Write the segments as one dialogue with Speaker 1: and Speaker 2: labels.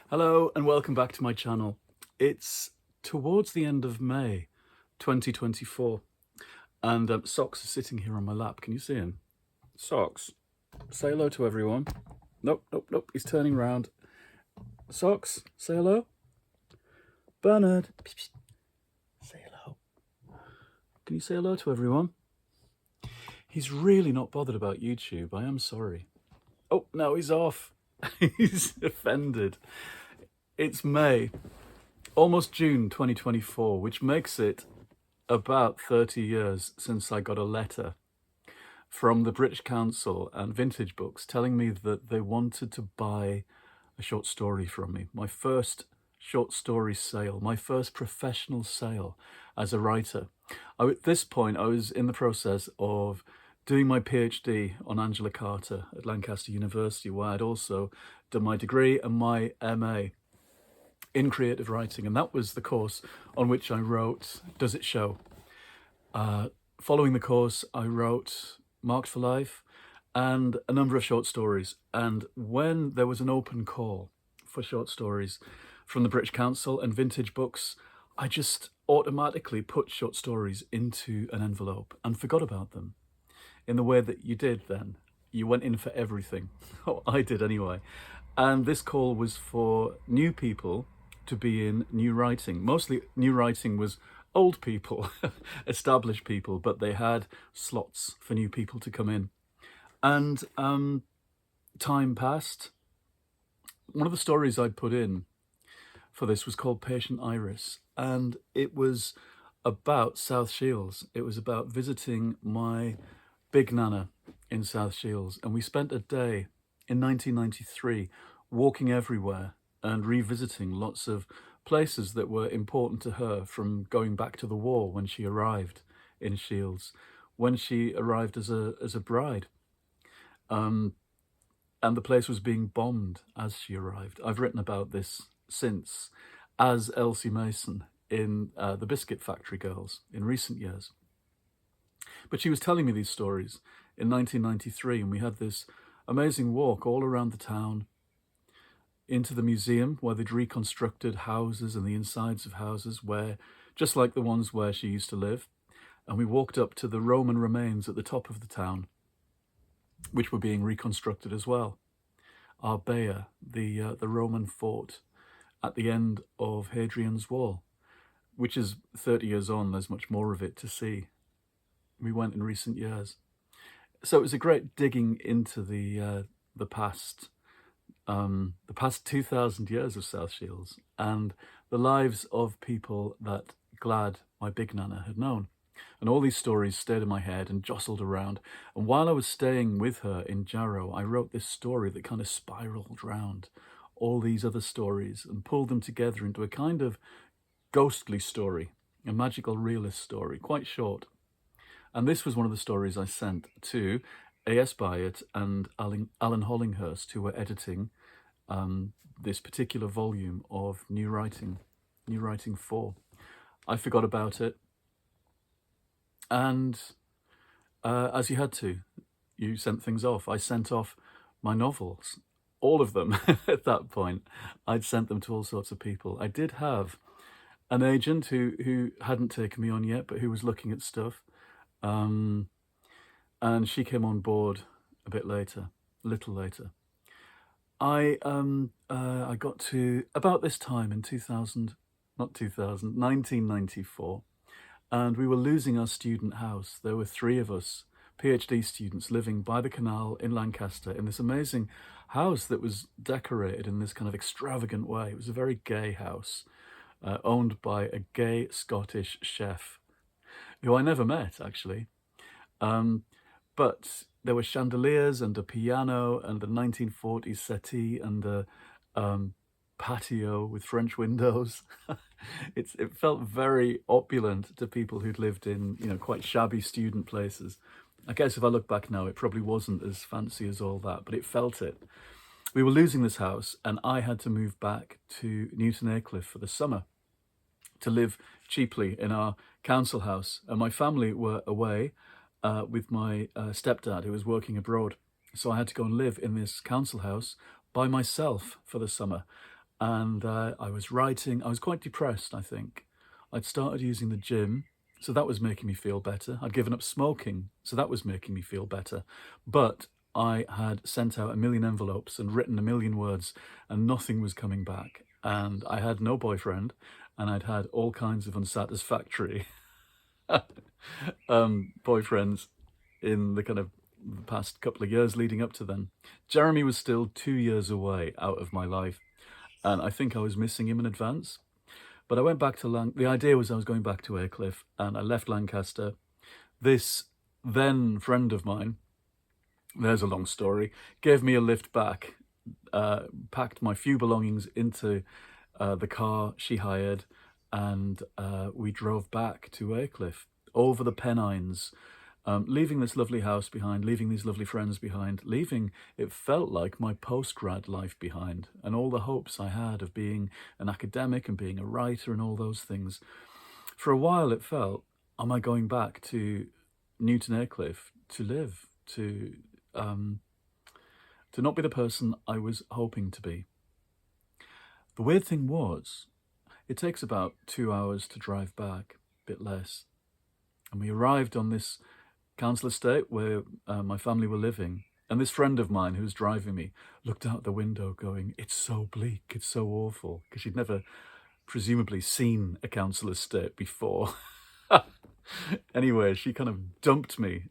Speaker 1: Hello and welcome back to my channel. It's towards the end of May 2024 and Socks is sitting here on my lap. Can you see him? Socks, say hello to everyone. Nope, he's turning around. Socks, say hello. Bernard, say hello. Can you say hello to everyone? He's really not bothered about YouTube, I am sorry. Oh, no, he's off. He's offended. It's May, almost June 2024, which makes it about 30 years since I got a letter from the British Council and Vintage Books telling me that they wanted to buy a short story from me. My first short story sale, my first professional sale as a writer. At this point, I was in the process of doing my PhD on Angela Carter at Lancaster University, where I'd also done my degree and my MA in creative writing, and that was the course on which I wrote Does It Show? Following the course, I wrote Marked for Life and a number of short stories. And when there was an open call for short stories from the British Council and Vintage Books, I just automatically put short stories into an envelope and forgot about them in the way that you did then. You went in for everything. Oh, I did anyway. And this call was for new people to be in new writing. Mostly new writing was old people, established people, but they had slots for new people to come in. And time passed. One of the stories I'd put in for this was called Patient Iris, and it was about South Shields. It was about visiting my big nana in South Shields, and we spent a day in 1993 walking everywhere and revisiting lots of places that were important to her, from going back to the war when she arrived in Shields, when she arrived as a bride. And the place was being bombed as she arrived. I've written about this since as Elsie Mason in The Biscuit Factory Girls in recent years. But she was telling me these stories in 1993, and we had this amazing walk all around the town, into the museum where they'd reconstructed houses and the insides of houses where, just like the ones where she used to live. And we walked up to the Roman remains at the top of the town, which were being reconstructed as well. Arbea, the Roman fort at the end of Hadrian's Wall, which is 30 years on, there's much more of it to see. We went in recent years. So it was a great digging into the past 2,000 years of South Shields and the lives of people that Glad, my big nana, had known. And all these stories stayed in my head and jostled around. And while I was staying with her in Jarrow, I wrote this story that kind of spiraled round all these other stories and pulled them together into a kind of ghostly story, a magical realist story, quite short. And this was one of the stories I sent to A.S. Byatt and Alan Hollinghurst, who were editing this particular volume of New Writing 4. I forgot about it. And as you had to, you sent things off. I sent off my novels, all of them at that point. I'd sent them to all sorts of people. I did have an agent who hadn't taken me on yet, but who was looking at stuff. And she came on board a bit later, a little later. I got to about this time in 1994, and we were losing our student house. There were 3 of us, PhD students, living by the canal in Lancaster in this amazing house that was decorated in this kind of extravagant way. It was a very gay house, owned by a gay Scottish chef, who I never met, actually. But there were chandeliers and a piano and a 1940s settee and a patio with French windows. It felt very opulent to people who'd lived in, quite shabby student places. I guess if I look back now, it probably wasn't as fancy as all that, but it felt it. We were losing this house, and I had to move back to Newton Aycliffe for the summer to live cheaply in our council house. And my family were away with my stepdad, who was working abroad. So I had to go and live in this council house by myself for the summer. and I was writing. I was quite depressed, I think. I'd started using the gym, so that was making me feel better. I'd given up smoking, so that was making me feel better. But I had sent out 1,000,000 envelopes and written 1,000,000 words, and nothing was coming back. And I had no boyfriend, and I'd had all kinds of unsatisfactory boyfriends in the kind of the past couple of years leading up to then. Jeremy was still 2 years away out of my life, and I think I was missing him in advance. But I went back to the idea was I was going back to Aycliffe, and I left Lancaster. This then friend of mine, there's a long story, gave me a lift back, packed my few belongings into the car she hired, and we drove back to Aycliffe over the Pennines, leaving this lovely house behind, leaving these lovely friends behind, leaving, it felt like, my post-grad life behind, and all the hopes I had of being an academic and being a writer and all those things. For a while it felt, am I going back to Newton Aycliffe to live, to not be the person I was hoping to be? The weird thing was, it takes about 2 hours to drive back, a bit less. And we arrived on this council estate where my family were living. And this friend of mine who was driving me looked out the window going, it's so bleak, it's so awful, because she'd never presumably seen a council estate before. Anyway, she kind of dumped me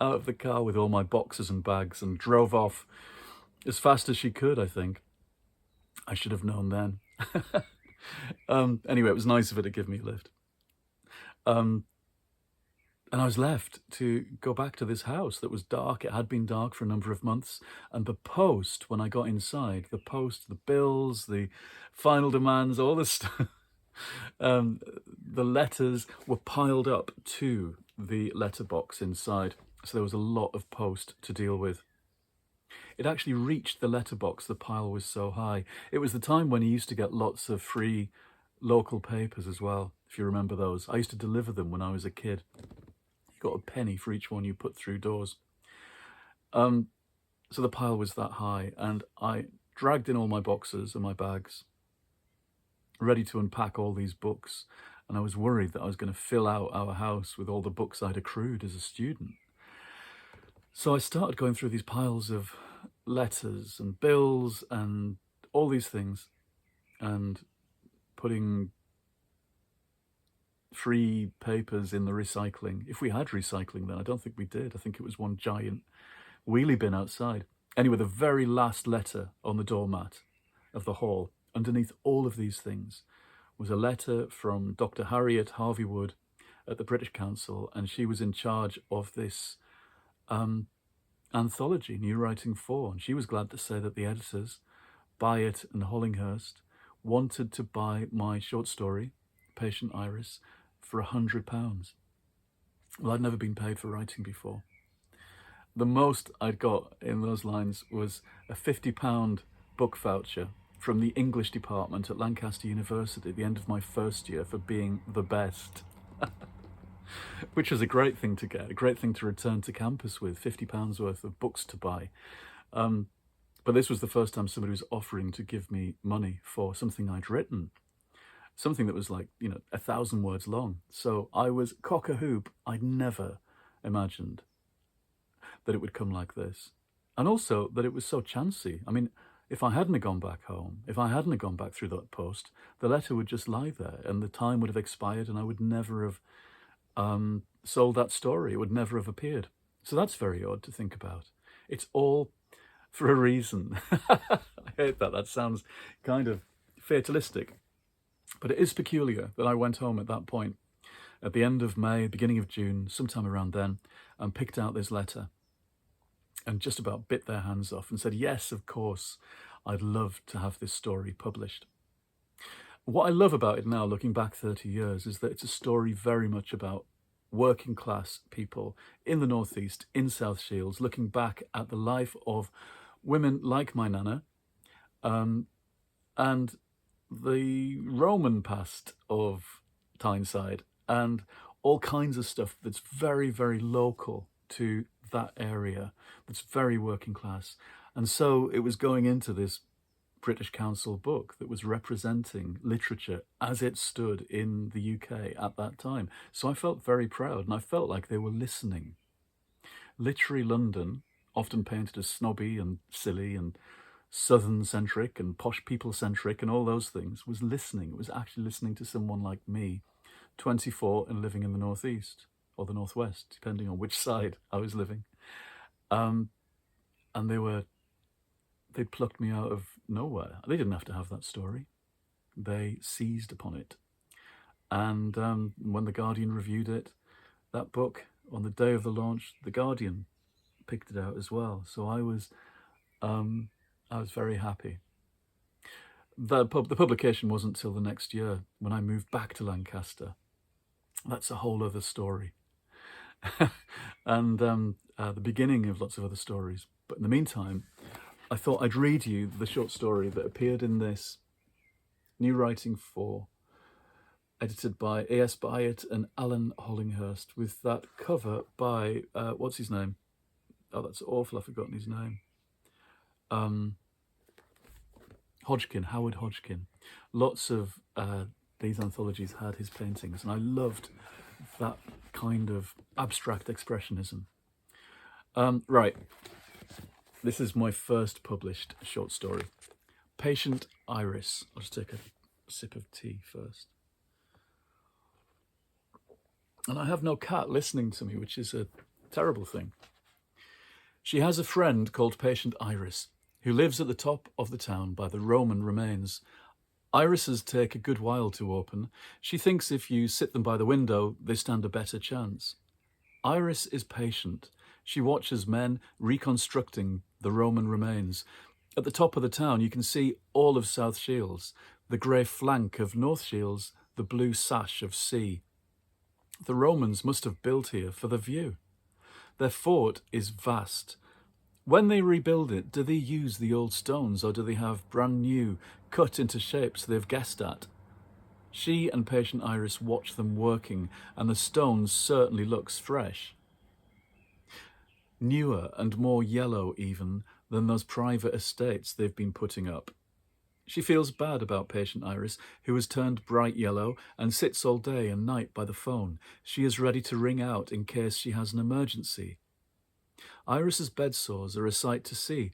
Speaker 1: out of the car with all my boxes and bags and drove off as fast as she could, I think. I should have known then. Anyway, it was nice of her to give me a lift. And I was left to go back to this house that was dark. It had been dark for a number of months. And the post, when I got inside, the post, the bills, the final demands, all the stuff, the letters were piled up to the letterbox inside. So there was a lot of post to deal with. It actually reached the letterbox, the pile was so high. It was the time when you used to get lots of free local papers as well, if you remember those. I used to deliver them when I was a kid. You got a penny for each one you put through doors. So the pile was that high, and I dragged in all my boxes and my bags, ready to unpack all these books. And I was worried that I was going to fill out our house with all the books I'd accrued as a student. So I started going through these piles of letters and bills and all these things, and putting free papers in the recycling. If we had recycling then, I don't think we did. I think it was one giant wheelie bin outside. Anyway, the very last letter on the doormat of the hall, underneath all of these things, was a letter from Dr. Harriet Harvey Wood at the British Council, and she was in charge of this anthology, New Writing 4, and she was glad to say that the editors, Byatt and Hollinghurst, wanted to buy my short story, Patient Iris, for £100. Well, I'd never been paid for writing before. The most I'd got in those lines was a £50 book voucher from the English department at Lancaster University at the end of my first year for being the best. Which was a great thing to get, a great thing to return to campus with, £50 worth of books to buy. But this was the first time somebody was offering to give me money for something I'd written, something that was like, 1,000 words long. So I was cock-a-hoop. I'd never imagined that it would come like this. And also that it was so chancy. I mean, if I hadn't gone back home, if I hadn't gone back through that post, the letter would just lie there and the time would have expired and I would never have sold that story. It would never have appeared. So that's very odd to think about. It's all for a reason. I hate that. That sounds kind of fatalistic. But it is peculiar that I went home at that point, at the end of May, beginning of June, sometime around then, and picked out this letter and just about bit their hands off and said, yes, of course, I'd love to have this story published. What I love about it now, looking back 30 years, is that it's a story very much about working class people in the Northeast, in South Shields, looking back at the life of women like my Nana, and the Roman past of Tyneside, and all kinds of stuff that's very, very local to that area, that's very working class. And so it was going into this British Council book that was representing literature as it stood in the UK at that time. So I felt very proud, and I felt like they were listening. Literary London, often painted as snobby and silly and southern-centric and posh people-centric and all those things, was listening. It was actually listening to someone like me, 24 and living in the northeast or the northwest, depending on which side I was living. And they plucked me out of nowhere. They didn't have to have that story. They seized upon it. And when The Guardian reviewed it, that book, on the day of the launch, The Guardian picked it out as well. So I was very happy. The publication wasn't till the next year when I moved back to Lancaster. That's a whole other story. And the beginning of lots of other stories. But in the meantime, I thought I'd read you the short story that appeared in this New Writing 4, edited by A.S. Byatt and Alan Hollinghurst, with that cover by, what's his name? Oh, that's awful, I've forgotten his name. Hodgkin, Howard Hodgkin. Lots of these anthologies had his paintings, and I loved that kind of abstract expressionism. Right, this is my first published short story. Patient Iris. I'll just take a sip of tea first. And I have no cat listening to me, which is a terrible thing. She has a friend called Patient Iris, who lives at the top of the town by the Roman remains. Irises take a good while to open. She thinks if you sit them by the window, they stand a better chance. Iris is patient. She watches men reconstructing the Roman remains. At the top of the town, you can see all of South Shields, the grey flank of North Shields, the blue sash of sea. The Romans must have built here for the view. Their fort is vast. When they rebuild it, do they use the old stones, or do they have brand new, cut into shapes they've guessed at? She and Patient Iris watch them working, and the stones certainly looks fresh. Newer and more yellow even than those private estates they've been putting up. She feels bad about Patient Iris, who has turned bright yellow and sits all day and night by the phone. She is ready to ring out in case she has an emergency. Iris's bed sores are a sight to see.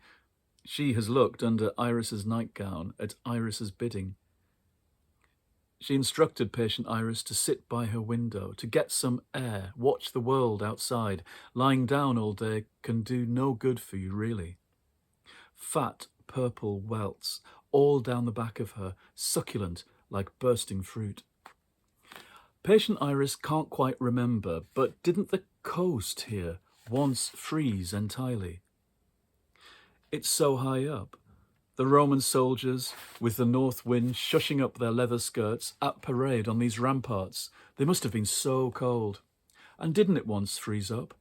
Speaker 1: She has looked under Iris's nightgown at Iris's bidding. She instructed Patient Iris to sit by her window, to get some air, watch the world outside. Lying down all day can do no good for you, really. Fat, purple welts, all down the back of her, succulent like bursting fruit. Patient Iris can't quite remember, but didn't the coast here once freeze entirely? It's so high up. The Roman soldiers, with the north wind shushing up their leather skirts, at parade on these ramparts. They must have been so cold. And didn't it once freeze up?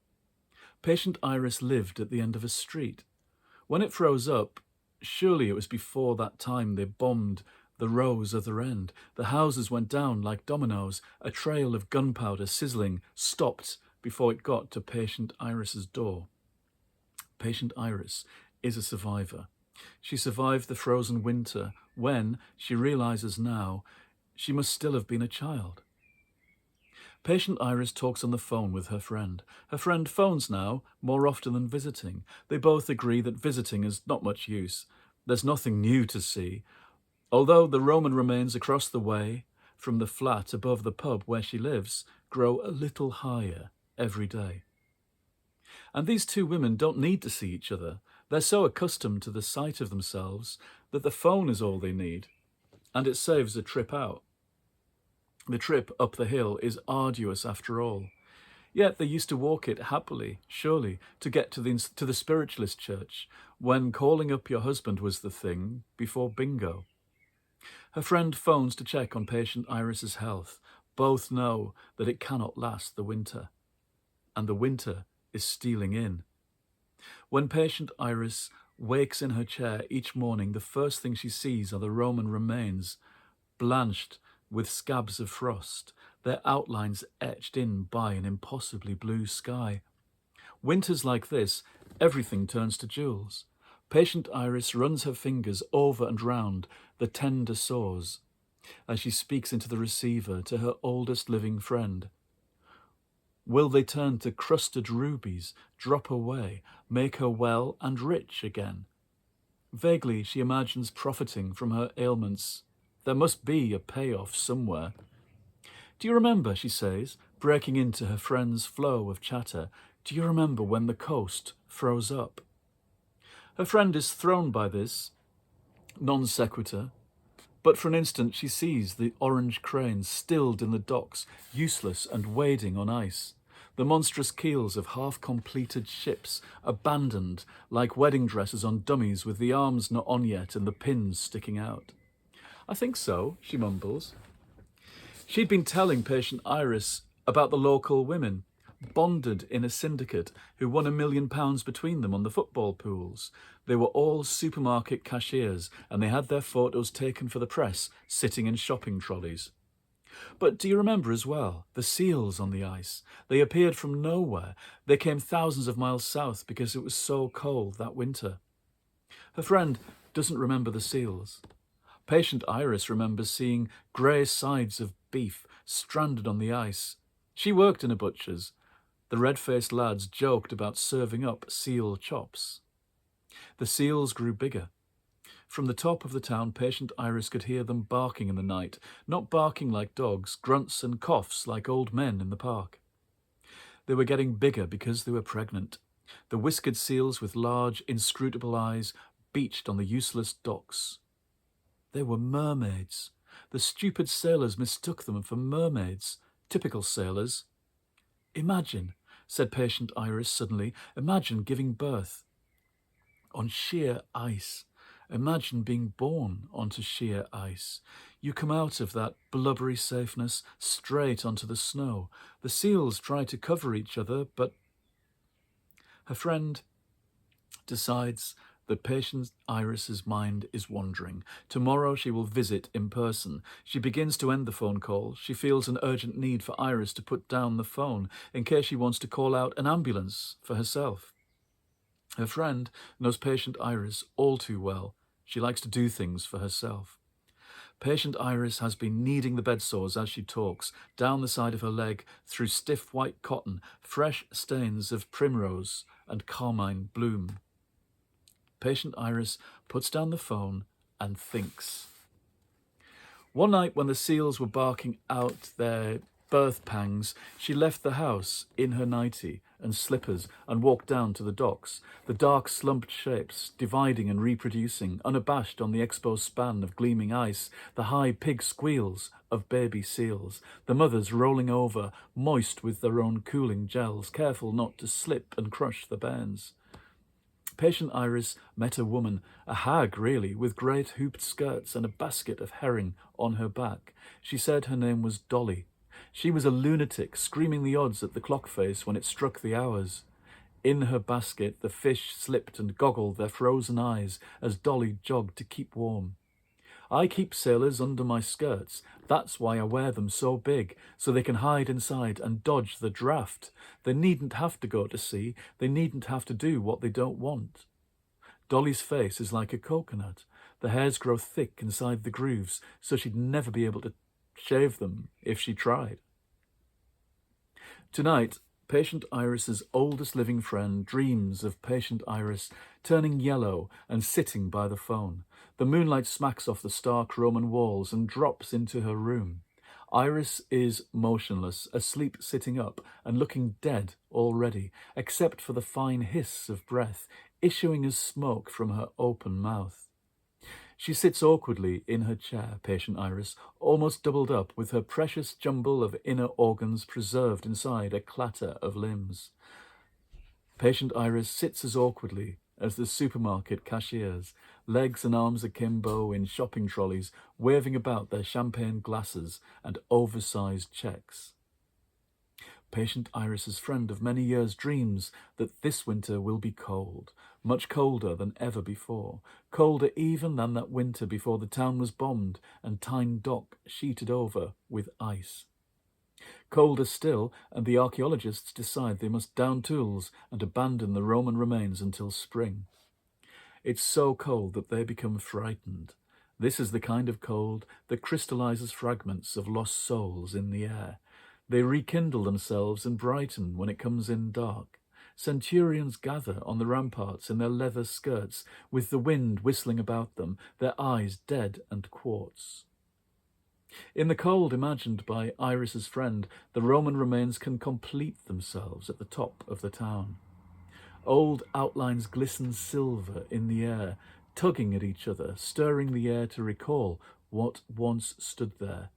Speaker 1: Patient Iris lived at the end of a street. When it froze up, surely it was before that time they bombed the rows other end. The houses went down like dominoes. A trail of gunpowder sizzling stopped before it got to Patient Iris's door. Patient Iris is a survivor. She survived the frozen winter when, she realizes now, she must still have been a child. Patient Iris talks on the phone with her friend. Her friend phones now, more often than visiting. They both agree that visiting is not much use. There's nothing new to see. Although the Roman remains across the way from the flat above the pub where she lives grow a little higher every day. And these two women don't need to see each other. They're so accustomed to the sight of themselves that the phone is all they need, and it saves a trip out. The trip up the hill is arduous after all. Yet they used to walk it happily, surely, to get to the spiritualist church, when calling up your husband was the thing, before bingo. Her friend phones to check on Patient Iris's health. Both know that it cannot last the winter. And the winter is stealing in. When Patient Iris wakes in her chair each morning, the first thing she sees are the Roman remains, blanched with scabs of frost, their outlines etched in by an impossibly blue sky. Winters like this, everything turns to jewels. Patient Iris runs her fingers over and round the tender sores as she speaks into the receiver to her oldest living friend. Will they turn to crusted rubies, drop away, make her well and rich again? Vaguely, she imagines profiting from her ailments. There must be a payoff somewhere. Do you remember, she says, breaking into her friend's flow of chatter, do you remember when the coast froze up? Her friend is thrown by this non sequitur, but for an instant she sees the orange cranes stilled in the docks, useless and wading on ice. The monstrous keels of half-completed ships, abandoned like wedding dresses on dummies with the arms not on yet and the pins sticking out. I think so, she mumbles. She'd been telling patient Iris about the local women, bonded in a syndicate, who won £1 million between them on the football pools. They were all supermarket cashiers, and they had their photos taken for the press, sitting in shopping trolleys. But do you remember as well, the seals on the ice? They appeared from nowhere. They came thousands of miles south because it was so cold that winter. Her friend doesn't remember the seals. Patient Iris remembers seeing grey sides of beef stranded on the ice. She worked in a butcher's. The red-faced lads joked about serving up seal chops. The seals grew bigger. From the top of the town, patient Iris could hear them barking in the night, not barking like dogs, grunts and coughs like old men in the park. They were getting bigger because they were pregnant. The whiskered seals with large, inscrutable eyes beached on the useless docks. They were mermaids. The stupid sailors mistook them for mermaids. Typical sailors. Imagine, said patient Iris suddenly, imagine giving birth on sheer ice. Imagine being born onto sheer ice. You come out of that blubbery safeness straight onto the snow. The seals try to cover each other, but her friend decides that patient Iris's mind is wandering. Tomorrow she will visit in person. She begins to end the phone call. She feels an urgent need for Iris to put down the phone in case she wants to call out an ambulance for herself. Her friend knows patient Iris all too well. She likes to do things for herself. Patient Iris has been kneading the bed sores as she talks, down the side of her leg, through stiff white cotton, fresh stains of primrose and carmine bloom. Patient Iris puts down the phone and thinks. One night when the seals were barking out their birth pangs, she left the house in her nightie and slippers and walked down to the docks, the dark slumped shapes dividing and reproducing, unabashed on the exposed span of gleaming ice, the high pig squeals of baby seals, the mothers rolling over, moist with their own cooling gels, careful not to slip and crush the bairns. Patient Iris met a woman, a hag really, with great hooped skirts and a basket of herring on her back. She said her name was Dolly. She was a lunatic, screaming the odds at the clock face when it struck the hours. In her basket, the fish slipped and goggled their frozen eyes as Dolly jogged to keep warm. I keep sailors under my skirts. That's why I wear them so big, so they can hide inside and dodge the draft. They needn't have to go to sea. They needn't have to do what they don't want. Dolly's face is like a coconut. The hairs grow thick inside the grooves, so she'd never be able to shave them if she tried. Tonight, patient Iris's oldest living friend dreams of patient Iris turning yellow and sitting by the phone. The moonlight smacks off the stark Roman walls and drops into her room. Iris is motionless, asleep sitting up and looking dead already, except for the fine hiss of breath issuing as smoke from her open mouth. She sits awkwardly in her chair, patient Iris, almost doubled up, with her precious jumble of inner organs preserved inside a clatter of limbs. Patient Iris sits as awkwardly as the supermarket cashiers, legs and arms akimbo in shopping trolleys, waving about their champagne glasses and oversized checks. Patient Iris's friend of many years dreams that this winter will be cold, much colder than ever before, colder even than that winter before the town was bombed and Tyne Dock sheeted over with ice. Colder still, and the archaeologists decide they must down tools and abandon the Roman remains until spring. It's so cold that they become frightened. This is the kind of cold that crystallizes fragments of lost souls in the air. They rekindle themselves and brighten when it comes in dark. Centurions gather on the ramparts in their leather skirts, with the wind whistling about them, their eyes dead and quartz. In the cold imagined by Iris's friend, the Roman remains can complete themselves at the top of the town. Old outlines glisten silver in the air, tugging at each other, stirring the air to recall what once stood there.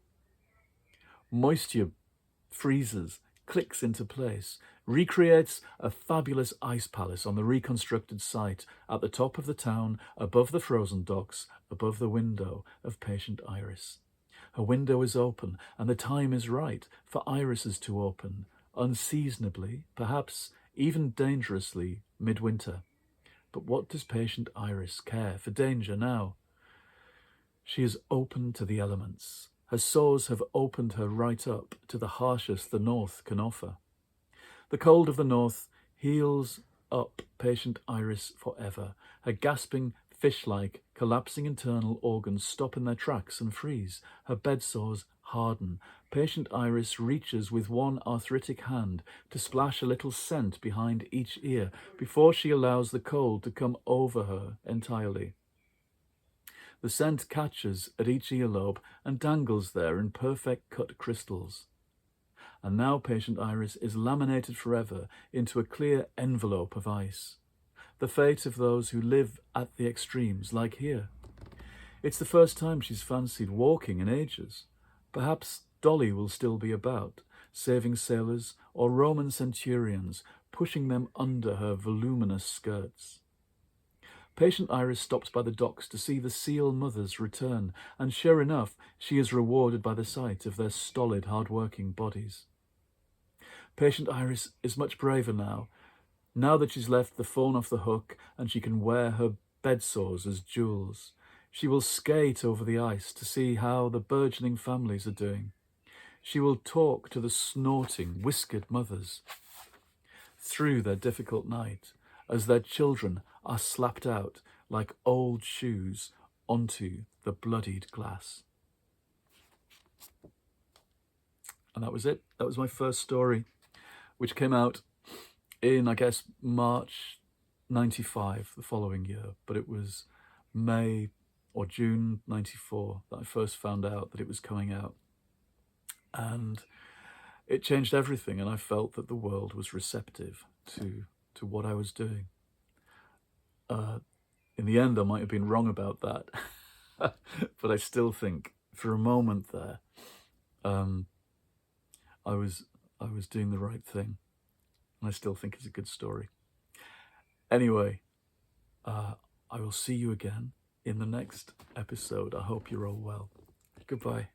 Speaker 1: Moisture freezes, clicks into place, recreates a fabulous ice palace on the reconstructed site at the top of the town, above the frozen docks, above the window of patient Iris. Her window is open, and the time is right for irises to open, unseasonably, perhaps even dangerously, midwinter. But what does patient Iris care for danger now? She is open to the elements. Her sores have opened her right up to the harshest the north can offer. The cold of the north heals up patient Iris forever. Her gasping, fish-like, collapsing internal organs stop in their tracks and freeze. Her bed sores harden. Patient Iris reaches with one arthritic hand to splash a little scent behind each ear before she allows the cold to come over her entirely. The scent catches at each earlobe and dangles there in perfect cut crystals. And now patient Iris is laminated forever into a clear envelope of ice. The fate of those who live at the extremes, like here. It's the first time she's fancied walking in ages. Perhaps Dolly will still be about, saving sailors or Roman centurions, pushing them under her voluminous skirts. Patient Iris stops by the docks to see the seal mothers return, and sure enough, she is rewarded by the sight of their stolid, hard-working bodies. Patient Iris is much braver now that she's left the phone off the hook and she can wear her bed sores as jewels. She will skate over the ice to see how the burgeoning families are doing. She will talk to the snorting, whiskered mothers through their difficult night as their children are slapped out like old shoes onto the bloodied glass. And that was it. That was my first story, which came out in, I guess, March 95, the following year. But it was May or June 94 that I first found out that it was coming out. And it changed everything, and I felt that the world was receptive to what I was doing. In the end, I might have been wrong about that, but I still think for a moment there, I was doing the right thing, and I still think it's a good story. Anyway, I will see you again in the next episode. I hope you're all well. Goodbye.